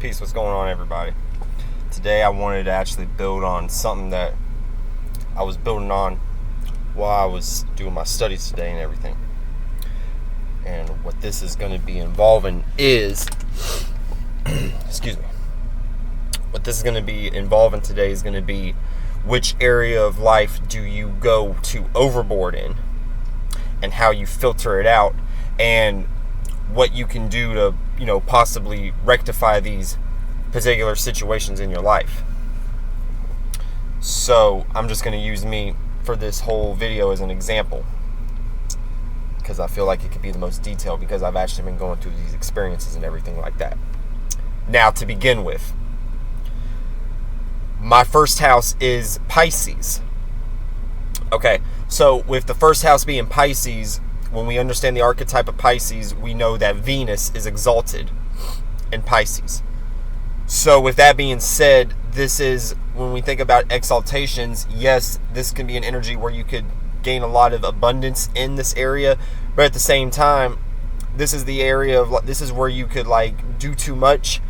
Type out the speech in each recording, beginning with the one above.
Peace, what's going on, everybody? Today I wanted to actually build on something that I was building on while I was doing my studies today and everything. And what this is going to be involving is, excuse me, what this is going to be involving today is going to be which area of life do you go to overboard in and how you filter it out and what you can do to, possibly rectify these particular situations in your life. So I'm just going to use me for this whole video as an example because I feel like it could be the most detailed because I've actually been going through these experiences and everything like that. Now, to begin with, my first house is Pisces. Okay, so with the first house being Pisces, when we understand the archetype of Pisces, we know that Venus is exalted in Pisces. So with that being said, this is, when we think about exaltations, yes, this can be an energy where you could gain a lot of abundance in this area, but at the same time, this is the area of, this is where you could do too much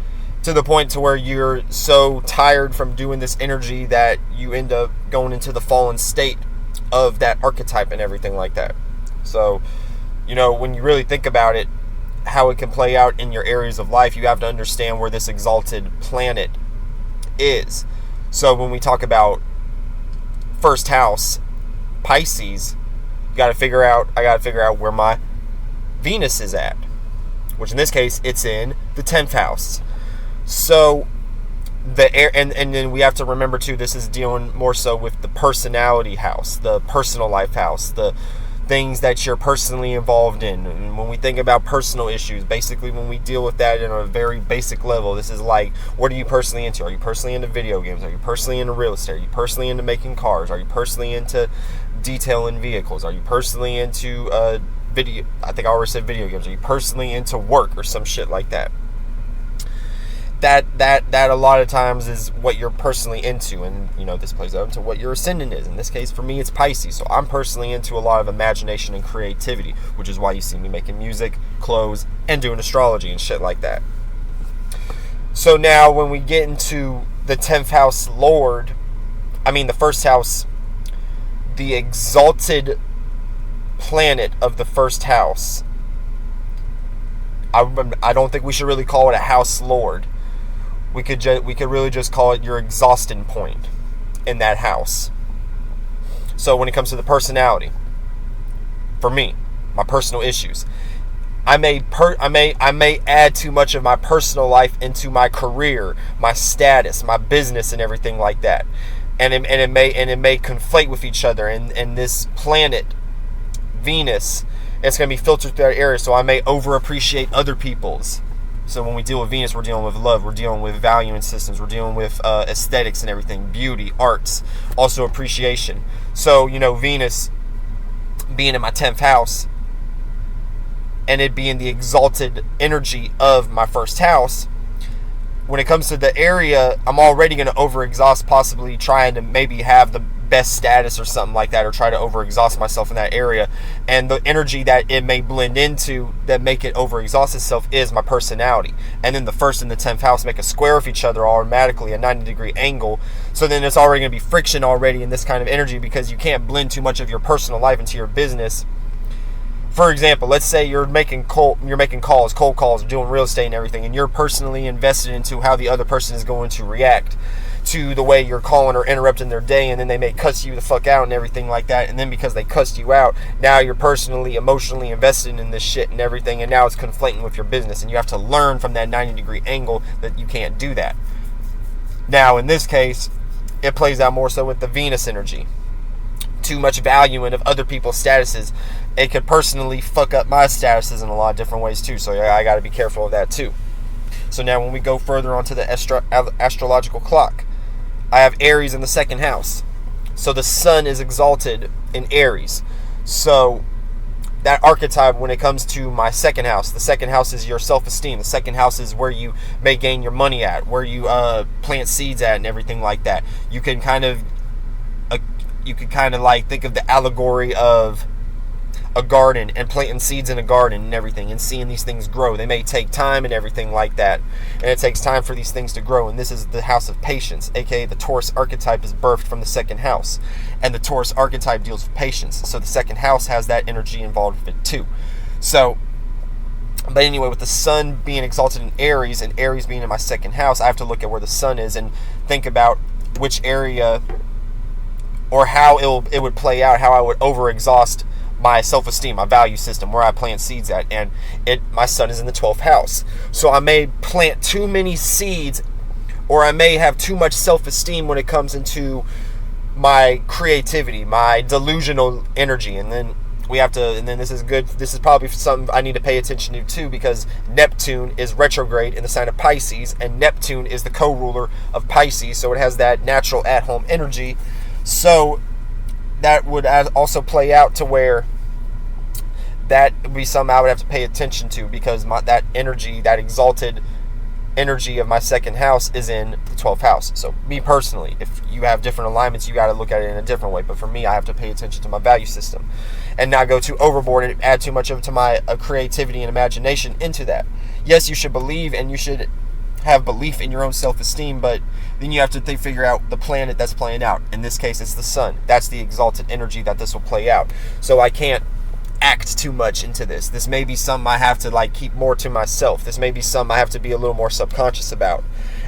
to the point to where you're so tired from doing this energy that you end up going into the fallen state of that archetype and everything like that. So, when you really think about it, how it can play out in your areas of life, you have to understand where this exalted planet is. So when we talk about first house, Pisces, I got to figure out where my Venus is at, which in this case, it's in the 10th house. So and then we have to remember too, this is dealing more so with the personality house, the personal life house, the things that you're personally involved in. And when we think about personal issues, basically when we deal with that in a very basic level, this is like, what are you personally into? Are you personally into video games? Are you personally into real estate? Are you personally into making cars? Are you personally into detailing vehicles? Are you personally into video? I think I already said video games. Are you personally into work or some shit like that? That a lot of times is what you're personally into, and this plays out into what your ascendant is. In this case, for me, it's Pisces, so I'm personally into a lot of imagination and creativity, which is why you see me making music, clothes, and doing astrology and shit like that. So now, when we get into the 10th house the first house, the exalted planet of the first house, I don't think we should really call it a house lord. We could really just call it your exhaustion point in that house. So when it comes to the personality, for me, my personal issues, I may add too much of my personal life into my career, my status, my business, and everything like that, and it may conflate with each other. And this planet, Venus, it's going to be filtered through that area. So I may overappreciate other people's. So when we deal with Venus, we're dealing with love, we're dealing with value and systems, we're dealing with aesthetics and everything, beauty, arts, also appreciation. So, Venus being in my 10th house and it being the exalted energy of my first house, when it comes to the area, I'm already going to overexhaust, possibly trying to maybe have the best status or something like that, or try to overexhaust myself in that area. And the energy that it may blend into that make it overexhaust itself is my personality. And then the first and the 10th house make a square with each other automatically, a 90-degree angle. So then it's already going to be friction already in this kind of energy, because you can't blend too much of your personal life into your business. For example, let's say you're making cold calls, doing real estate and everything, and you're personally invested into how the other person is going to react to the way you're calling or interrupting their day, and then they may cuss you the fuck out and everything like that. And then because they cussed you out, now you're personally, emotionally invested in this shit and everything, and now it's conflating with your business, and you have to learn from that 90-degree angle that you can't do that. Now, in this case, it plays out more so with the Venus energy. Too much value in of other people's statuses, it could personally fuck up my statuses in a lot of different ways too. So I got to be careful of that too. So now when we go further onto the astrological clock, I have Aries in the 2nd house. So the sun is exalted in Aries. So that archetype, when it comes to my 2nd house, the 2nd house is your self-esteem. The 2nd house is where you may gain your money at, where you plant seeds at and everything like that. You can kind of think of the allegory of a garden and planting seeds in a garden and everything and seeing these things grow. They may take time and everything like that, and it takes time for these things to grow. And this is the house of patience, aka the Taurus archetype is birthed from the second house, and the Taurus archetype deals with patience, so the second house has that energy involved with it too. So but anyway, with the sun being exalted in Aries and Aries being in my second house, I have to look at where the sun is and think about which area or how it would play out, how I would overexhaust my self-esteem, my value system, where I plant seeds at. And my sun is in the 12th house. So I may plant too many seeds, or I may have too much self-esteem when it comes into my creativity, my delusional energy. And then this is good. This is probably something I need to pay attention to too, because Neptune is retrograde in the sign of Pisces, and Neptune is the co-ruler of Pisces, so it has that natural at-home energy. So that would also play out to where that would be something I would have to pay attention to, because that energy, that exalted energy of my second house is in the 12th house. So me personally, if you have different alignments, you got to look at it in a different way. But for me, I have to pay attention to my value system and not go too overboard and add too much of my creativity and imagination into that. Yes, you should believe and you should have belief in your own self-esteem, but then you have to figure out the planet that's playing out. In this case, it's the sun. That's the exalted energy that this will play out. So I can't act too much into this. This may be something I have to keep more to myself. This may be something I have to be a little more subconscious about,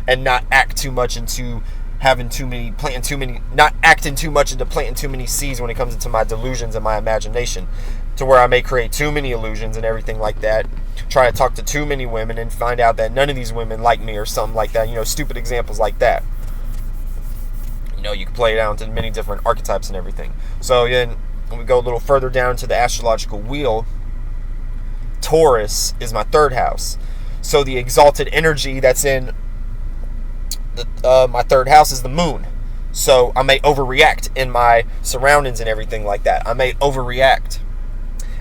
and not act too much into not acting too much into planting too many seeds when it comes into my delusions and my imagination, to where I may create too many illusions and everything like that, try to talk to too many women and find out that none of these women like me or something like that. Stupid examples like that. You can play it out into many different archetypes and everything. So then when we go a little further down to the astrological wheel, Taurus is my third house. So the exalted energy that's in my third house is the moon. So I may overreact in my surroundings and everything like that. I may overreact.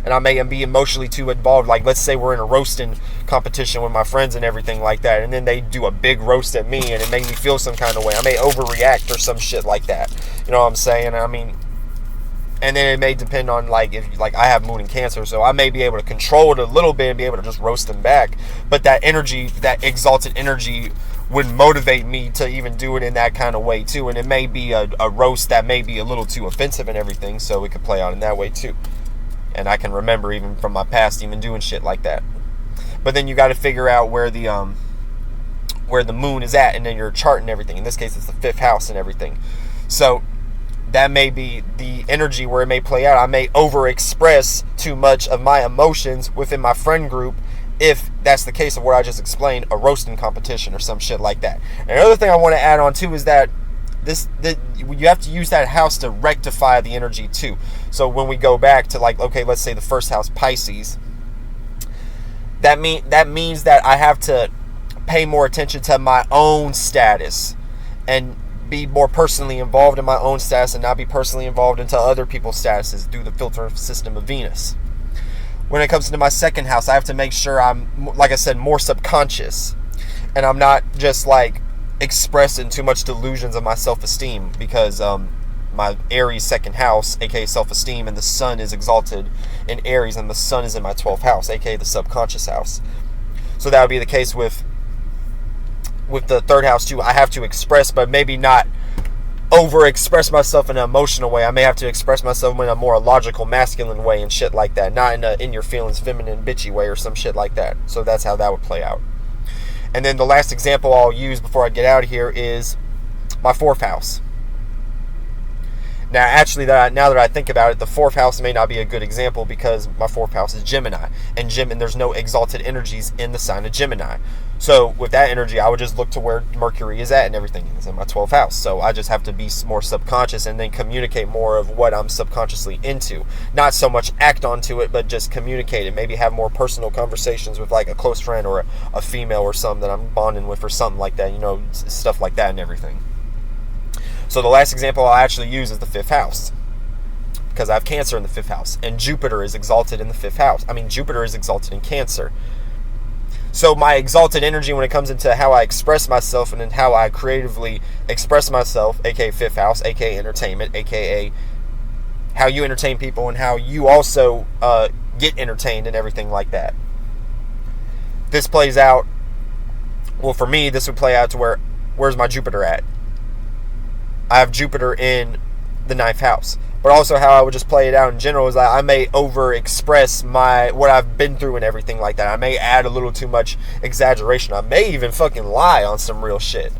And I may be emotionally too involved. Like, let's say we're in a roasting competition with my friends and everything like that, and then they do a big roast at me and it made me feel some kind of way. I may overreact or some shit like that. You know what I'm saying? I mean, and then it may depend on if I have moon in Cancer, so I may be able to control it a little bit and be able to just roast them back. But that energy, that exalted energy, would motivate me to even do it in that kind of way too. And it may be a roast that may be a little too offensive and everything, so it could play out in that way too. And I can remember even from my past even doing shit like that. But then you got to figure out where the moon is at, and then your chart and everything. In this case, it's the 5th house and everything. So that may be the energy where it may play out. I may overexpress too much of my emotions within my friend group, if that's the case of what I just explained, a roasting competition or some shit like that. And another thing I want to add on too is that you have to use that house to rectify the energy too. So when we go back to let's say the first house, Pisces, that means that I have to pay more attention to my own status and be more personally involved in my own status and not be personally involved into other people's statuses through the filter system of Venus. When it comes to my second house, I have to make sure I'm, like I said, more subconscious, and I'm not just expressing too much delusions of my self-esteem, because my Aries second house, aka self-esteem, and the sun is exalted in Aries, and the sun is in my 12th house, aka the subconscious house. So that would be the case with the third house too. I have to express, but maybe not over-express myself in an emotional way. I may have to express myself in a more logical, masculine way and shit like that, not in a in your feelings, feminine, bitchy way or some shit like that. So that's how that would play out. And then the last example I'll use before I get out of here is my 4th house. Now, actually, now that I think about it, the 4th house may not be a good example, because my 4th house is Gemini, and there's no exalted energies in the sign of Gemini. So with that energy, I would just look to where Mercury is at and everything. It's in my 12th house. So I just have to be more subconscious and then communicate more of what I'm subconsciously into. Not so much act onto it, but just communicate it. Maybe have more personal conversations with a close friend or a female or something that I'm bonding with or something like that. Stuff like that and everything. So the last example I'll actually use is the 5th house, because I have Cancer in the 5th house, and Jupiter is exalted in the 5th house. Jupiter is exalted in Cancer. So my exalted energy when it comes into how I express myself and in how I creatively express myself, aka 5th house, aka entertainment, aka how you entertain people and how you also get entertained and everything like that. This plays out, well, for me, this would play out to where's my Jupiter at? I have Jupiter in the 9th house. But also how I would just play it out in general is that I may over-express what I've been through and everything like that. I may add a little too much exaggeration. I may even fucking lie on some real shit.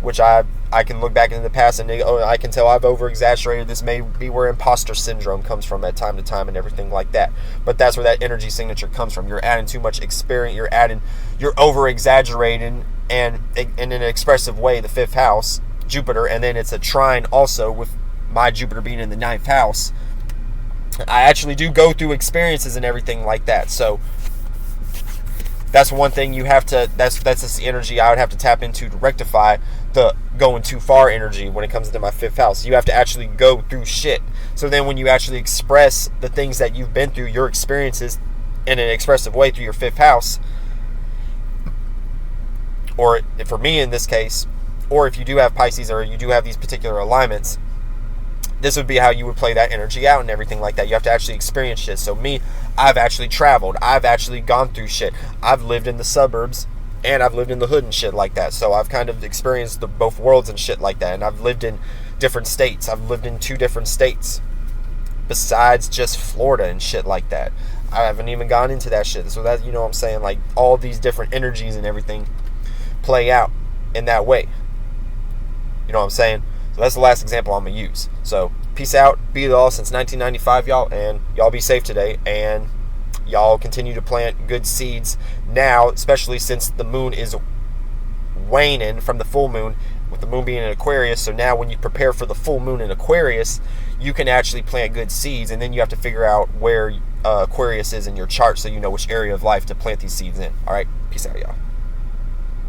Which I can look back into the past and I can tell I've over-exaggerated. This may be where imposter syndrome comes from at time to time and everything like that. But that's where that energy signature comes from. You're adding too much experience. You're over-exaggerating and in an expressive way, the 5th house, Jupiter, and then it's a trine also with my Jupiter being in the 9th house. I actually do go through experiences and everything like that. So that's one thing you have to, that's the energy I would have to tap into to rectify the going too far energy when it comes to my 5th house. You have to actually go through shit. So then when you actually express the things that you've been through, your experiences in an expressive way through your 5th house, or for me in this case, or if you do have Pisces or you do have these particular alignments, this would be how you would play that energy out and everything like that. You have to actually experience shit. So me, I've actually traveled. I've actually gone through shit. I've lived in the suburbs and I've lived in the hood and shit like that. So I've kind of experienced both worlds and shit like that. And I've lived in different states. I've lived in 2 different states besides just Florida and shit like that. I haven't even gone into that shit. So that, you know what I'm saying? Like all these different energies and everything play out in that way. You know what I'm saying? So that's the last example I'm going to use. So peace out. BeTheAll since 1995, y'all. And y'all be safe today. And y'all continue to plant good seeds now, especially since the moon is waning from the full moon, with the moon being in Aquarius. So now when you prepare for the full moon in Aquarius, you can actually plant good seeds. And then you have to figure out where Aquarius is in your chart so you know which area of life to plant these seeds in. All right. Peace out, y'all.